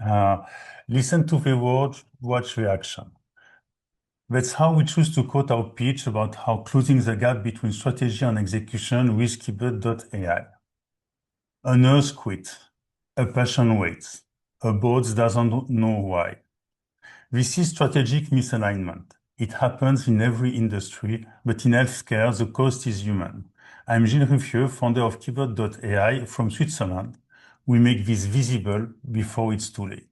Uh, Listen to the words, watch the action. That's how we choose to quote our pitch about how closing the gap between strategy and execution with Qibud.ai. A nurse quit. A patient waits. A board doesn't know why. This is strategic misalignment. It happens in every industry, but in healthcare, the cost is human. I'm Gilles Ruffieux, founder of Qibud.ai from Switzerland. We make this visible before it's too late.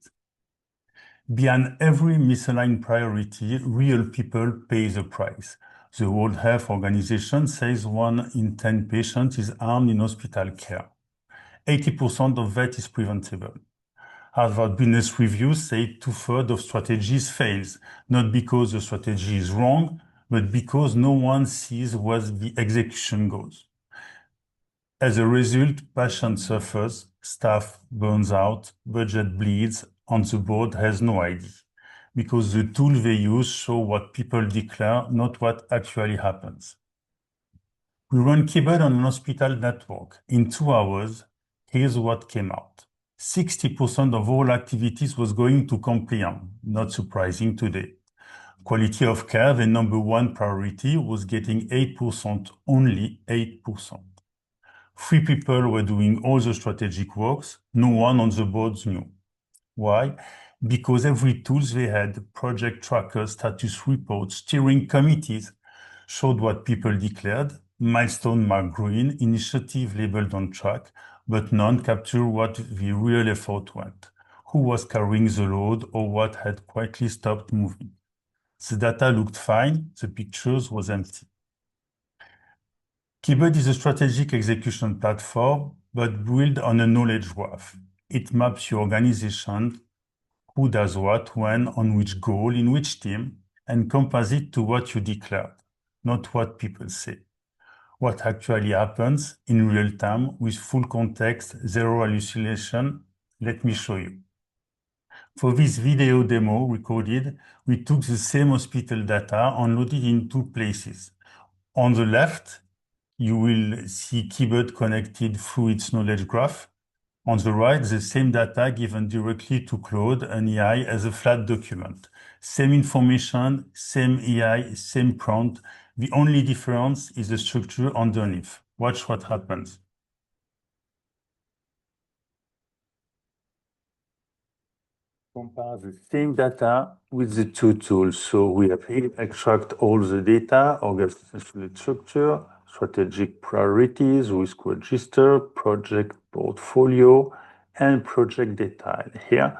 Behind every misaligned priority, real people pay the price. The World Health Organization says 1 in 10 patients is harmed in hospital care. 80% of that is preventable. Harvard Business Review said 2/3 of strategies fails, not because the strategy is wrong, but because no one sees where the execution goes. As a result, patient suffers, staff burns out, budget bleeds, and the board has no idea. Because the tools they use show what people declare, not what actually happens. We run Qibud on an hospital network. In 2 hours, here's what came out. 60% of all activities was going to compliance, not surprising today. Quality of care, the number one priority, was getting 8%, only 8%. 3 people were doing all the strategic works, no one on the board knew. Why? Because every tools they had, project trackers, status reports, steering committees, showed what people declared, milestone marked green, initiative labeled on track, but none capture what the real effort went, who was carrying the load or what had quietly stopped moving. The data looked fine, the pictures was empty. Qibud is a strategic execution platform, but built on a knowledge graph. It maps your organization, who does what, when, on which goal, in which team, and compares it to what you declared, not what people say. What actually happens in real time with full context, zero hallucination. Let me show you. For this video demo recorded, we took the same hospital data and loaded in 2 places. On the left, you will see Qibud connected through its knowledge graph. On the right, the same data given directly to Claude and AI as a flat document. Same information, same AI, same prompt. The only difference is the structure underneath. Watch what happens. Compare the same data with the 2 tools. So we have here extract all the data, organizational structure, strategic priorities, risk register, project portfolio, and project detail. Here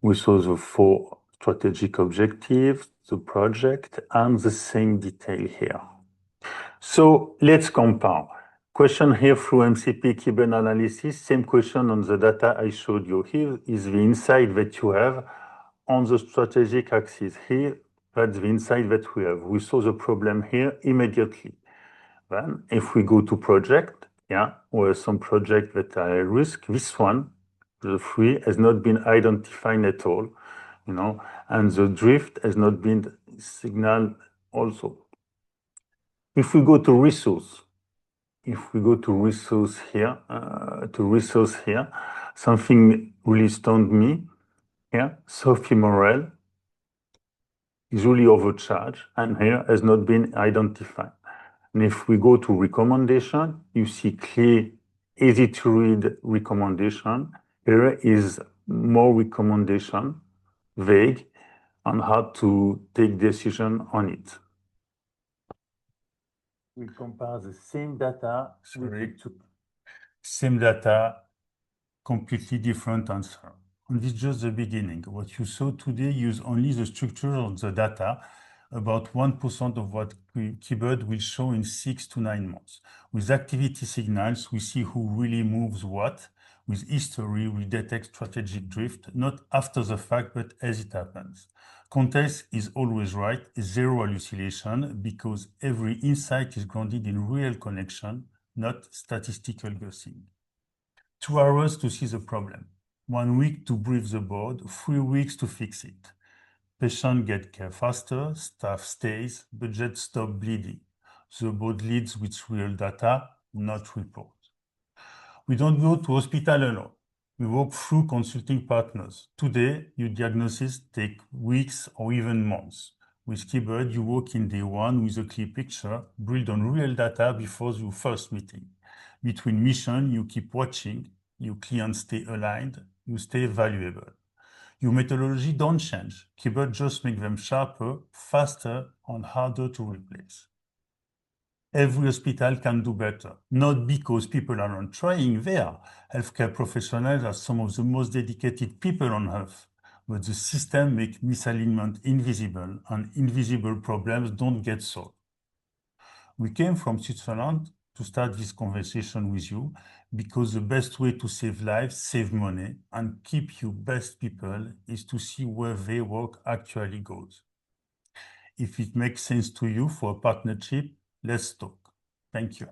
we saw the 4 strategic objectives, the project, and the same detail here. So let's compare. Question here through MCP Qibud analysis, same question on the data I showed you. Here is the insight that you have on the strategic axis. Here, that's the insight that we have. We saw the problem here immediately. Then, if we go to project, where some projects that are at risk, this one, the 3, has not been identified at all, and the drift has not been signaled also. If we go to resource, here, something really stunned me. Here, Sophie Morel is really overcharged, and here has not been identified. And if we go to recommendation, you see clear, easy to read recommendation. Here is more recommendation, vague, on how to take decision on it. We compare the same data. Same data, completely different answer. And this is just the beginning. What you saw today use only the structure of the data, about 1% of what Qibud will show in 6 to 9 months. With activity signals, we see who really moves what. With history, we detect strategic drift, not after the fact, but as it happens. Context is always right, zero hallucination, because every insight is grounded in real connection, not statistical guessing. 2 hours to see the problem, 1 week to brief the board, 3 weeks to fix it. Patient get care faster, staff stays, budget stop bleeding. The board leads with real data, not report. We don't go to hospital alone. We work through consulting partners. Today, your diagnosis takes weeks or even months. With Qibud, you work in day one with a clear picture, built on real data before your first meeting. Between mission, you keep watching, your clients stay aligned, you stay valuable. Your methodology don't change. Qibud just make them sharper, faster, and harder to replace. Every hospital can do better, not because people are not trying there. Healthcare professionals are some of the most dedicated people on earth. But the system makes misalignment invisible, and invisible problems don't get solved. We came from Switzerland to start this conversation with you because the best way to save lives, save money, and keep your best people is to see where their work actually goes. If it makes sense to you for a partnership, let's talk. Thank you.